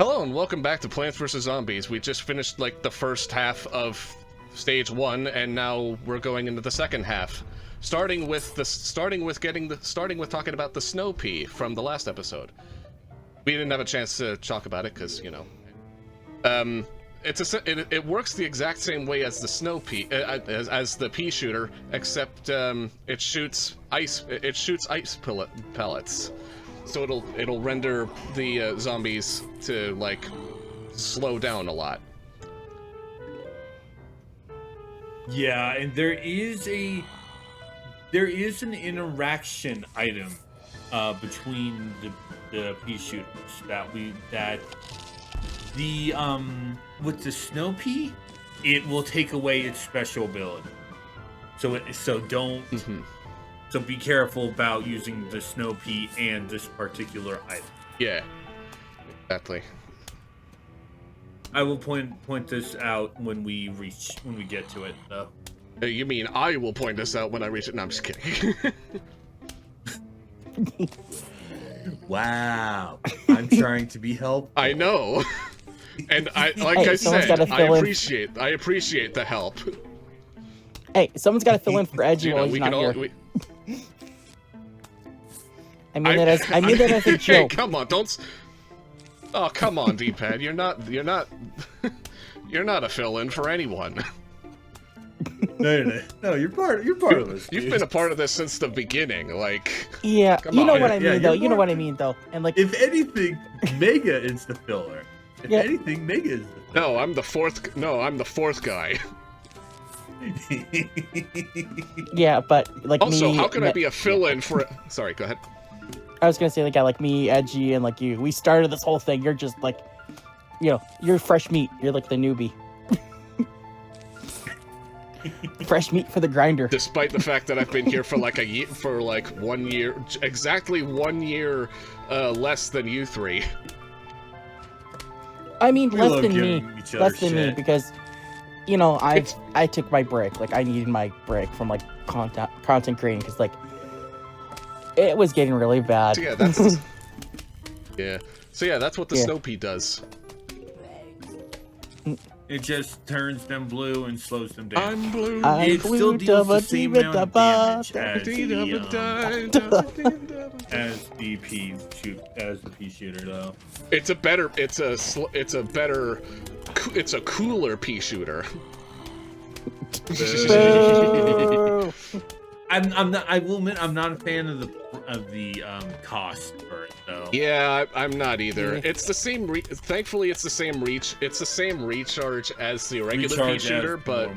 Hello and welcome back to Plants vs. Zombies. We just finished like the first half of stage 1 and now we're going into the second half. Starting with talking about the snow pea from the last episode. We didn't have a chance to talk about it cuz, you know. It works the exact same way as the snow pea as the pea shooter, except it shoots ice pellets. So it'll render the zombies to like slow down a lot. Yeah, and there is an interaction item between the pea shooters that with the snow pea, it will take away its special ability. So be careful about using the snow pea and this particular item. Yeah, exactly. I will point this out when we get to it, though. You mean I will point this out when I reach it? No, I'm just kidding. Wow, I'm trying to be helpful. I know, and I appreciate the help. Hey, someone's got to fill in for Edgy while he's not here. I mean that as a joke. Hey, come on, don't. Oh, come on, D-pad. You're not a fill-in for anyone. No. You're part of this. You've been a part of this since the beginning. Like, yeah, you know what I mean, though. You know what I mean, though. And like, if anything, Mega is the filler. If anything, Mega is the filler. No, I'm the fourth. No, I'm the fourth guy. Yeah, but like also, how can I be a fill-in for? Sorry, go ahead. I was gonna say, like, like me, Edgy, and like you, we started this whole thing. You're just like, you're fresh meat. You're like the newbie. Fresh meat for the grinder. Despite the fact that I've been here for like 1 year, exactly 1 year less than you three. I mean, less than me because, I took my break. Like, I needed my break from like content creating because like it was getting really bad. So, that's what the snow pea does. It just turns them blue and slows them down. I'm blue. It still deals the same amount of damage as the pea shooter, though. It's a cooler pea shooter. I will admit, I'm not a fan of the cost for it, though. Yeah, I'm not either. It's the same. Thankfully, it's the same reach. It's the same recharge as the regular pea shooter, but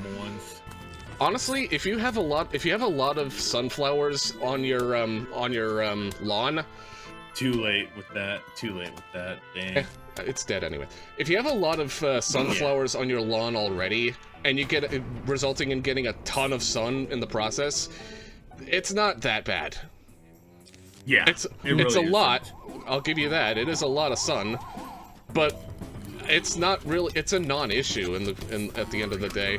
honestly, if you have a lot of sunflowers on your lawn, too late with that. Dang. It's dead anyway. If you have a lot of sunflowers on your lawn already, and you get resulting in getting a ton of sun in the process, it's not that bad. Yeah, it's a lot. I'll give you that. It is a lot of sun, but it's not really. It's a non-issue at the end of the day.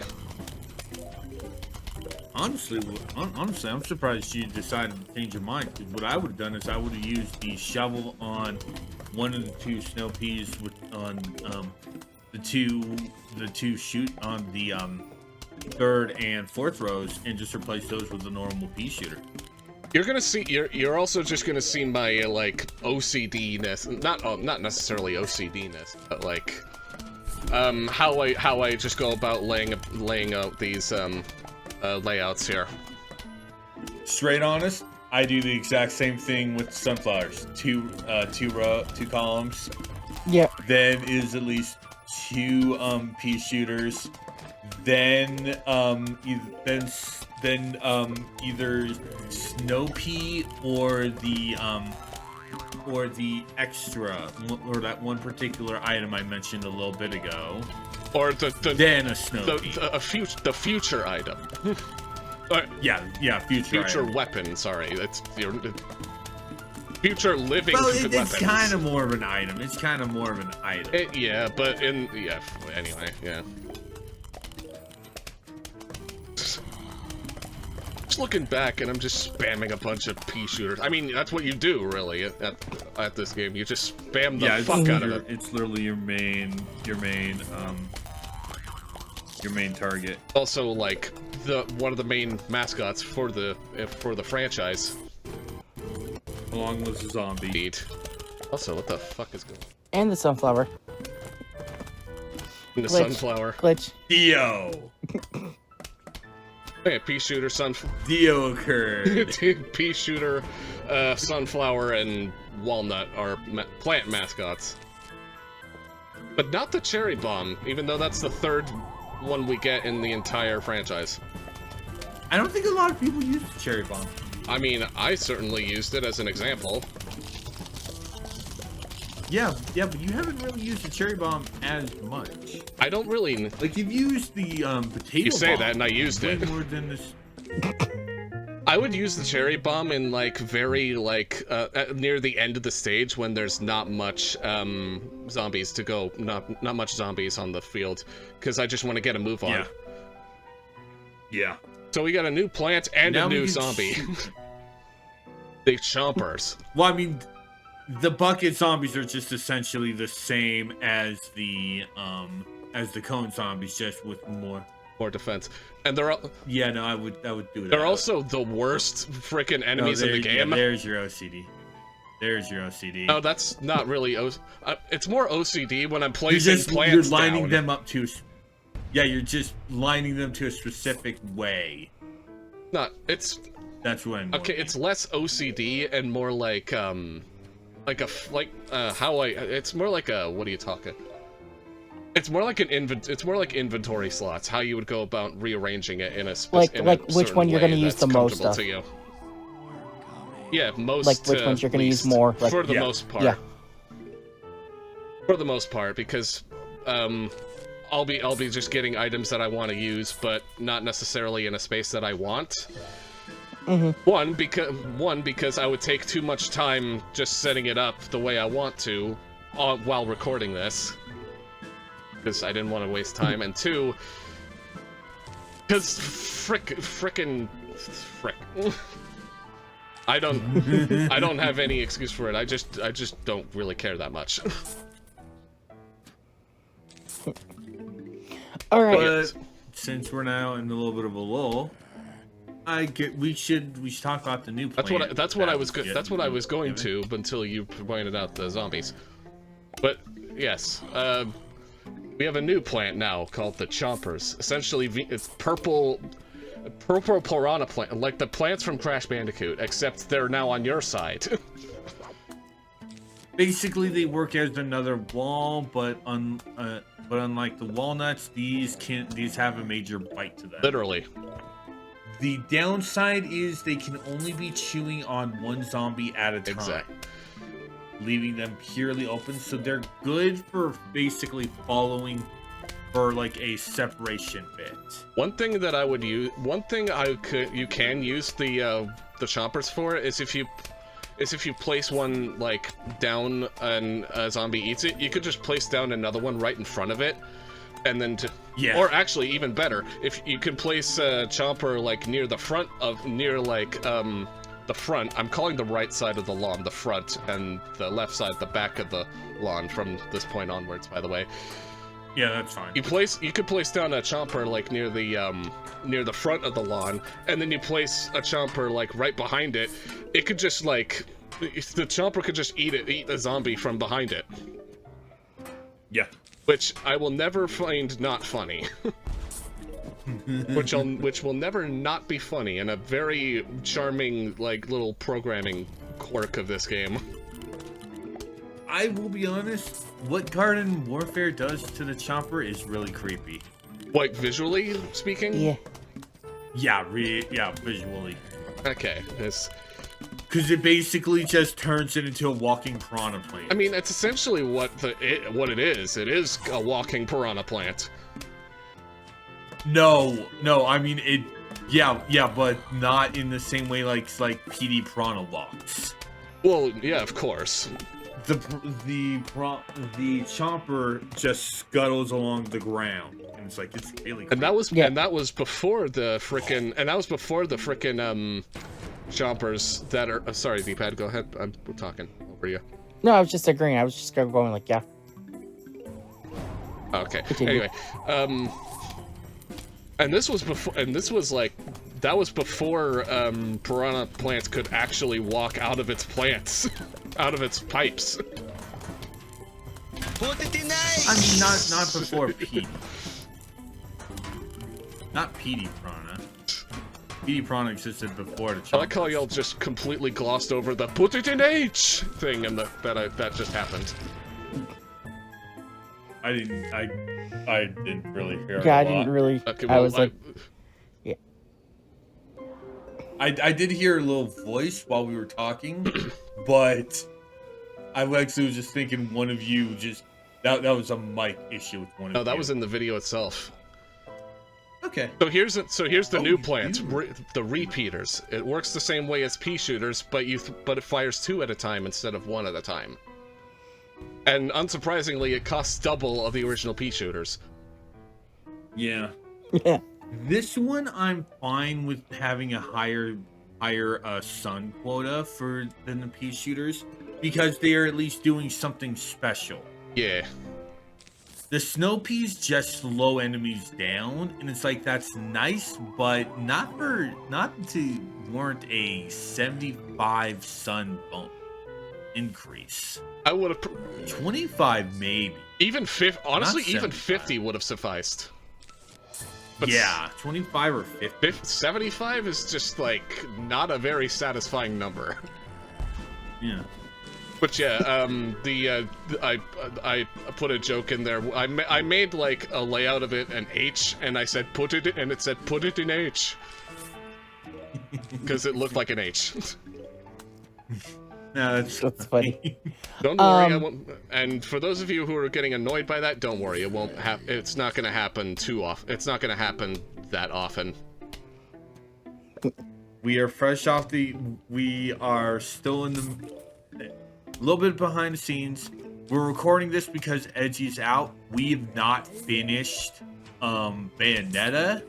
Honestly, I'm surprised you decided to change your mind. Because what I would have done is I would have used the shovel on one of the two snow peas on the two shoot on the third and fourth rows, and just replace those with the normal pea shooter. You're gonna see. You're also just gonna see my like OCD-ness, not necessarily OCD-ness, but like how I just go about laying out these layouts here. Straight honest, I do the exact same thing with sunflowers. Two columns. Yeah. Then is at least two pea shooters. Then either snow pea or the extra, or that one particular item I mentioned a little bit ago. Or then a snow pea. The future item. Future item. Weapon. Sorry, that's your future living weapons. It's kind of more of an item. Anyway, yeah. just looking back, and I'm just spamming a bunch of pea shooters. I mean, that's what you do, really, at this game. You just spam the fuck out of it. It's literally your main target. Also, like one of the main mascots for the franchise. Along with the zombie. Indeed. Also, what the fuck is going on? And the sunflower. And the sunflower. Glitch. Dio. Okay, pea shooter, Dio occurred. pea shooter, sunflower, and walnut are plant mascots. But not the cherry bomb, even though that's the third one we get in the entire franchise. I don't think a lot of people use the cherry bomb. I mean, I certainly used it as an example. Yeah, but you haven't really used the cherry bomb as much. I don't really... Like, you've used the potato bomb. You say that, and I used it. More than this... I would use the cherry bomb in, like, very, like, near the end of the stage when there's not much, zombies to go. Not much zombies on the field. Because I just want to get a move on. Yeah. So we got a new plant and a new zombie. The chompers. Well, I mean... The bucket zombies are just essentially the same as the cone zombies, just with more defense. And they're all... Yeah, no, I would do that. They're also the worst freaking enemies in the game. Yeah, there's your OCD. There's your OCD. Oh, that's not really it's more OCD when I'm placing plants You're lining down. them up to... Yeah, you're just lining them to a specific way. It's... That's what I'm... Okay, it's less OCD and more like, it's more like a, what are you talking? It's more like inventory slots, how you would go about rearranging it in a like which one you're going to use the most of. To you. Yeah, most. Like which ones you're going to use more. Like, for the most part. Yeah. For the most part, because I'll be just getting items that I want to use, but not necessarily in a space that I want. One because I would take too much time just setting it up the way I want to while recording this, because I didn't want to waste time, and two, because frick. I don't have any excuse for it. I just don't really care that much. All right. But since we're now in a little bit of a lull, we should talk about the new plan. That's what I was going to until you pointed out the zombies. But yes, we have a new plant now called the Chompers. Essentially, it's purple piranha plant, like the plants from Crash Bandicoot, except they're now on your side. Basically, they work as another wall, but unlike the walnuts, these have a major bite to them. Literally. The downside is they can only be chewing on one zombie at a time. Exactly. Leaving them purely open, so they're good for basically following for like a separation bit. One thing you can use the chompers for is if you place one like down and a zombie eats it, you could just place down another one right in front of it. And then or actually even better, if you can place a chomper like near the front the front. I'm calling the right side of the lawn the front, and the left side the back of the lawn from this point onwards. By the way. Yeah, that's fine. You could place down a chomper like near the front of the lawn, and then you place a chomper like right behind it. It could just like the chomper could just eat the zombie from behind it. Yeah. Which I will never find not funny. which will never not be funny, and a very charming like little programming quirk of this game. I will be honest, what Garden Warfare does to the chomper is really creepy. Like visually speaking? Yeah. Yeah, visually. Okay, because it basically just turns it into a walking piranha plant. I mean, it's essentially what it is. It is a walking piranha plant. No, I mean it. Yeah, but not in the same way like PD Piranha walks. Well, yeah, of course. the chomper just scuttles along the ground, and it's like it's really. And that was before the frickin' chompers that are. Sorry, D-pad, go ahead. We're talking over you. No, I was just agreeing. I was just going like, yeah. Okay. Continue. Anyway, and this was before, that was before piranha plants could actually walk out of its plants, out of its pipes. I mean, not before Petey. Not Petey Piranha. Petey Piranha existed before the I like how y'all just completely glossed over the "put it in H" thing, and that just happened. I didn't really hear. Yeah, I didn't really. Okay, well, I was like, yeah. I did hear a little voice while we were talking, but I actually was just thinking one of you just that was a mic issue with one of you. No, that was in the video itself. Okay. So here's the new plant, the repeaters. It works the same way as pea shooters, but it fires 2 at a time instead of 1 at a time. And unsurprisingly, it costs double of the original pea shooters. Yeah. Yeah. This one I'm fine with having a higher sun quota than the pea shooters because they are at least doing something special. Yeah. The snow peas just slow enemies down, and it's like that's nice, but not to warrant a 75 sun bump increase. I would have 25 maybe. Even 50. Honestly, Not even 75. 50 would have sufficed. But Yeah, 25 or 50. 75 is just like not a very satisfying number. Yeah. But yeah, I put a joke in there. I made like a layout of it an H, and I said put it in, and it said put it in H, because it looked like an H. No, That's funny. Don't worry, I won't, and for those of you who are getting annoyed by that, don't worry. It won't it's not going to happen too often. It's not going to happen that often. We are fresh off we are still in a little bit behind the scenes. We're recording this because Edgy's out. We have not finished Bayonetta,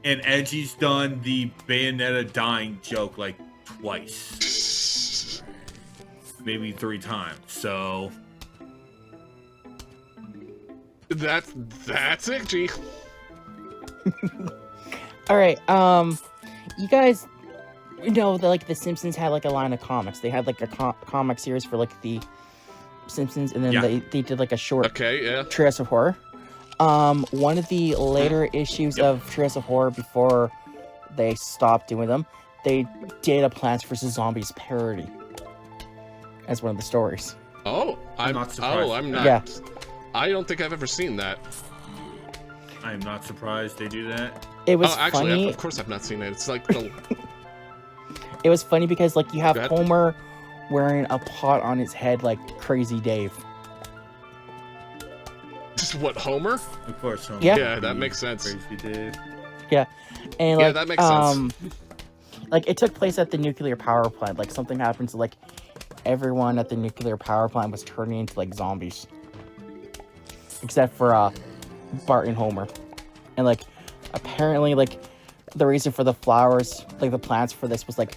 and Edgy's done the Bayonetta dying joke like twice. Maybe 3 times. So that's it, G. All right. You guys know that like the Simpsons had like a line of comics. They had like a comic series for like the Simpsons, and then they did like a short Trios of Horror. One of the later issues of Trios of Horror before they stopped doing them, they did a Plants vs. Zombies parody as one of the stories. Oh, I'm not surprised. Oh, I'm not. Yeah. I don't think I've ever seen that. I am not surprised they do that. It was actually, funny. Of course I've not seen it. It's like the... It was funny because like you have Homer wearing a pot on his head like Crazy Dave. Just what, Homer? Of course, Homer. Yeah, that makes sense. Crazy Dave. Yeah, and like, that makes sense. Like it took place at the nuclear power plant. Like something happened to like everyone at the nuclear power plant was turning into like zombies, except for Bart and Homer. And like apparently like the reason for the flowers, like the plants for this was like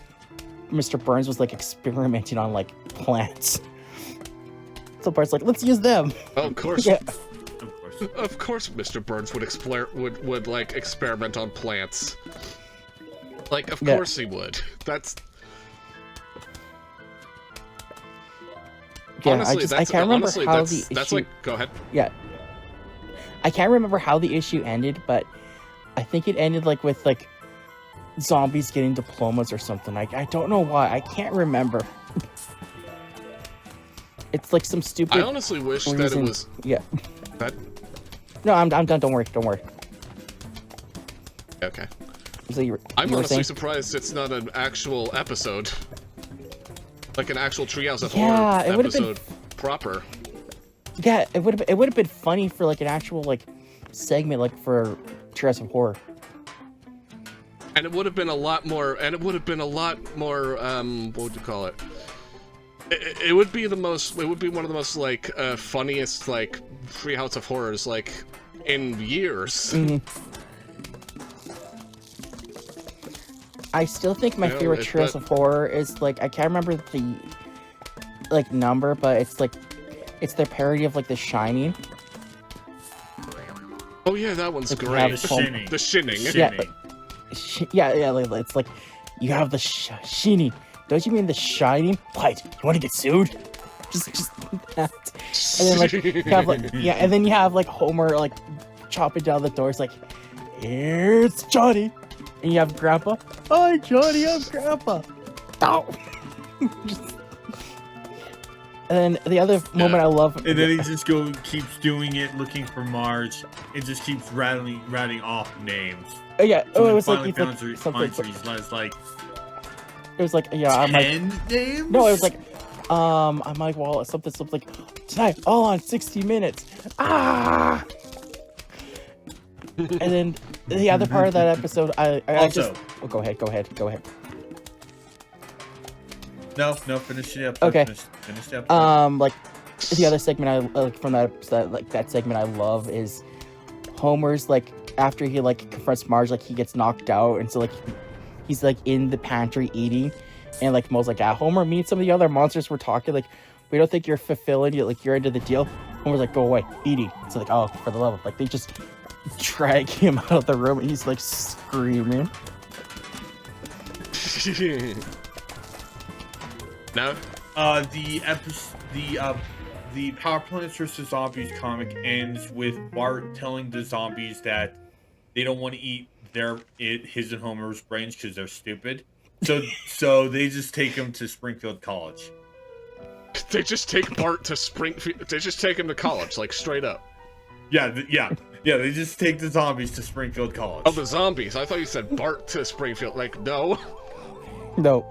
Mr. Burns was like experimenting on like plants. So Bart's like, let's use them. Oh, of course. Yeah. Of course Mr. Burns would like experiment on plants. Like, of course he would. That's... Yeah, honestly, I can't remember how the that's issue... like, go ahead. Yeah. I can't remember how the issue ended, but I think it ended like with like zombies getting diplomas or something. I don't know why. I can't remember. It's like some stupid... I honestly wish that it was... Yeah. That... No, I'm done. Don't worry. Don't worry. Okay. So I'm honestly surprised it's not an actual episode. Like an actual Treehouse of Horror episode proper. Yeah, it would have been funny for like an actual like segment like for Treehouse of Horror. And it would have been a lot more. What would you call it? It would be the most. It would be one of the most like funniest like Treehouse of Horrors like in years. I still think my You know, favorite it- Treehouse but- of Horror is like I can't remember the like number, but it's like it's their parody of like The Shining. Oh yeah, that one's Like, you great. have The home- Shinning. The Shinning. Shinning. Yeah, like, it's like you have the Shining. Don't you mean The Shining? What? You want to get sued? Just that. And then like you have like yeah, and then you have like Homer like chopping down the door. It's like, here's Johnny, and you have Grandpa. Hi, Johnny, I'm Grandpa. Ow. Just- and then the other moment I love, And then he just keeps doing it, looking for Marge. It just keeps rattling off names. yeah, So oh, when it was like finally it's like finds her, something. finds her, he's like, It was like yeah, I'm like 10 names? no, it was like I'm like well something like tonight all on 60 Minutes. Ah. And then the other part of that episode, I Also- just oh, go ahead. No, finish it up. Okay. Finish it up. Like the other segment I like from that segment I love is Homer's like after he like confronts Marge, like he gets knocked out, and so like he's like in the pantry eating, and like Moe's like, Homer, me and some of the other monsters were talking, like we don't think you're fulfilling you, like you're into the deal. Homer's like, go away, eating. So like, oh, for the love of, like they just drag him out of the room, and he's like screaming. No. The Power Plants vs. Zombies comic ends with Bart telling the zombies that they don't want to eat his and Homer's brains because they're stupid. So they just take him to Springfield College. They just take Bart to Springfield. They just take him to college, like straight up. Yeah. They just take the zombies to Springfield College. Oh, the zombies. I thought you said Bart to Springfield. Like, no. No.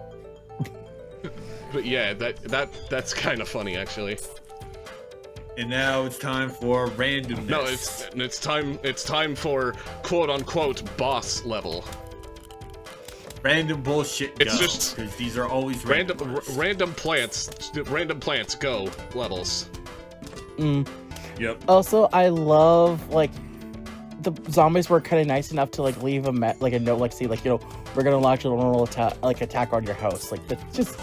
But yeah, that's kind of funny, actually. And now it's time for randomness. No, it's time for quote unquote boss level. Random bullshit. It's go, just because these are always random plants go levels. Yep. Also, I love like the zombies were kind of nice enough to like leave a like a note, like see, like we're gonna launch a normal attack on your house. Like that's just,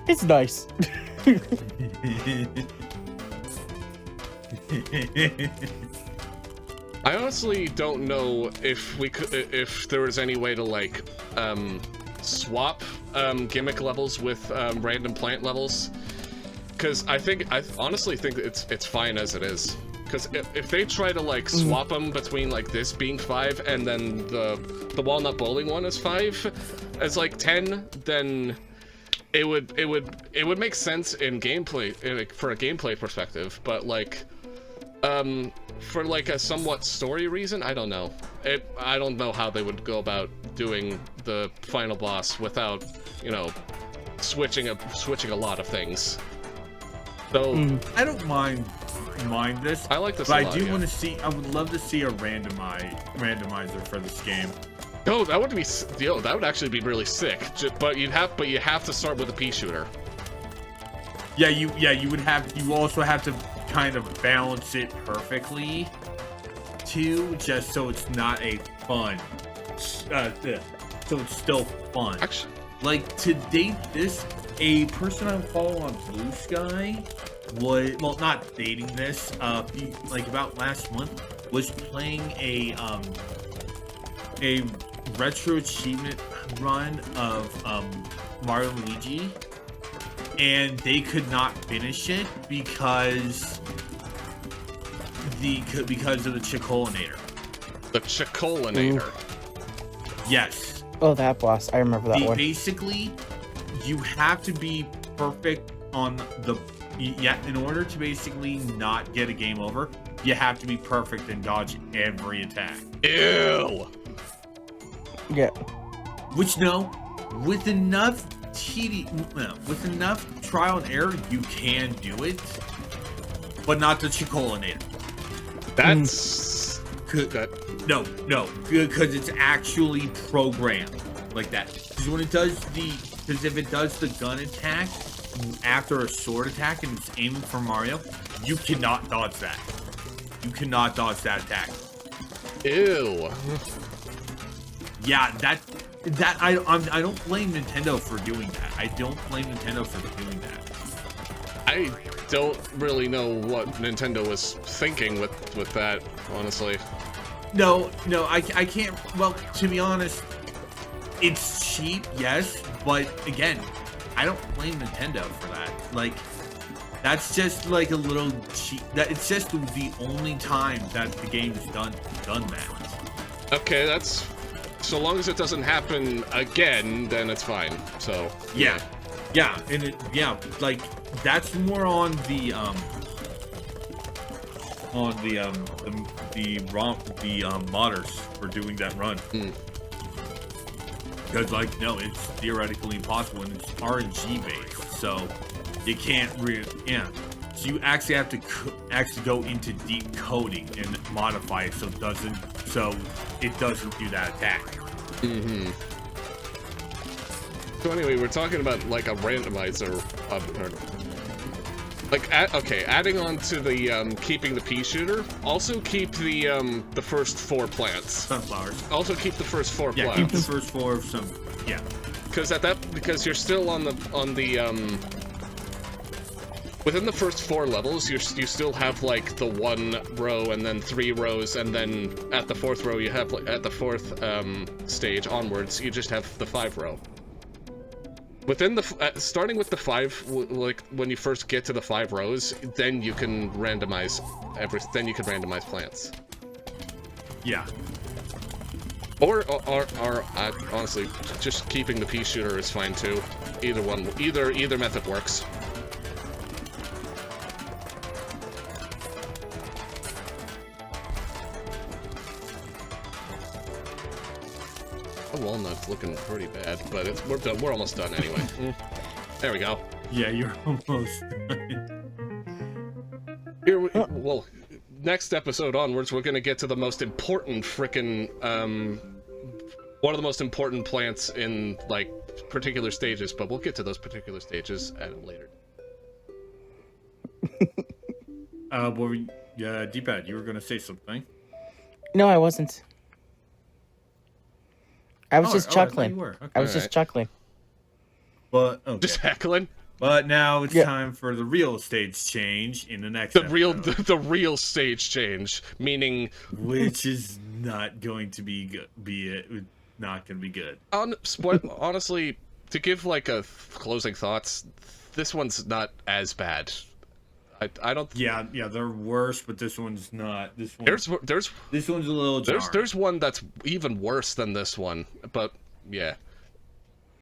it's nice. I honestly don't know if there was any way to like swap gimmick levels with random plant levels, because I honestly think it's fine as it is. Because if they try to like swap them between like this being 5 and then the walnut bowling one is 5 as like 10, then it would make sense in gameplay, for a gameplay perspective, but like for like a somewhat story reason, I don't know. I don't know how they would go about doing the final boss without, switching a lot of things. So I don't mind this. I like this but a lot, I do yeah. want to see. I would love to see a randomizer for this game. Oh, that would be that would actually be really sick. But you have to start with a pea shooter. Yeah, you would have. You also have to kind of balance it perfectly, too, just so it's not a fun. So it's still fun. Actually, Like to date this, a person I follow on Blue Sky was not dating this. About last month was playing a retro achievement run of Mario and Luigi, and they could not finish it because of the Chocolinator. the Chocolinator. Yes. Oh, that boss! I remember that one. Basically, you have to be perfect on in order to basically not get a game over, you have to be perfect and dodge every attack. Ew. Yeah. Which with enough with enough trial and error, you can do it, but not the Chocolinator. That's good. No, because it's actually programmed like that. Because if it does the gun attack, after a sword attack and it's aiming for Mario, you cannot dodge that. You cannot dodge that attack. Ew. Yeah, that I don't blame Nintendo for doing that. I don't blame Nintendo for doing that. I don't really know what Nintendo was thinking with that, honestly. No, I can't. Well, to be honest, it's cheap, yes, but again, I don't blame Nintendo for that. Like, that's just like a little cheap. That it's just the only time that the game's done that. Okay, that's so long as it doesn't happen again, then it's fine. So yeah, and like that's more on the modders for doing that run. Because like no, it's theoretically impossible and it's RNG based, so you can't really So you actually have to go into deep coding and modify it so it doesn't do that attack. So anyway, we're talking about like a randomizer, adding on to the keeping the pea shooter. Also keep the first 4 plants. Sunflowers. Also keep the first 4 plants. Yeah, keep the first 4 of some. Yeah. Because you're still on the within the first 4 levels, you still have like the 1 row and then 3 rows, and then at the 4th row you have at the 4th stage onwards you just have the 5 row. Within the starting with the 5, like when you first get to the 5 rows, then you can randomize Then you can randomize plants. Yeah. Or honestly, just keeping the pea shooter is fine too. Either method works. The walnut's looking pretty bad, but we're almost done anyway. There we go. Yeah, you're almost done. Well, next episode onwards, we're gonna get to the most important frickin' one of the most important plants in like particular stages, but we'll get to those particular stages later. D-pad, you were gonna say something? No, I wasn't. I was just I thought chuckling. you were. Okay. I was just chuckling. But okay. Just heckling. But now it's time for the real stage change in the next the real stage change, meaning which is not going to be good. Not going to be good. Honestly, to give like a closing thoughts, this one's not as bad. I don't. Yeah, they're worse, but this one's not. This one's a little jarring. There's one that's even worse than this one, but yeah.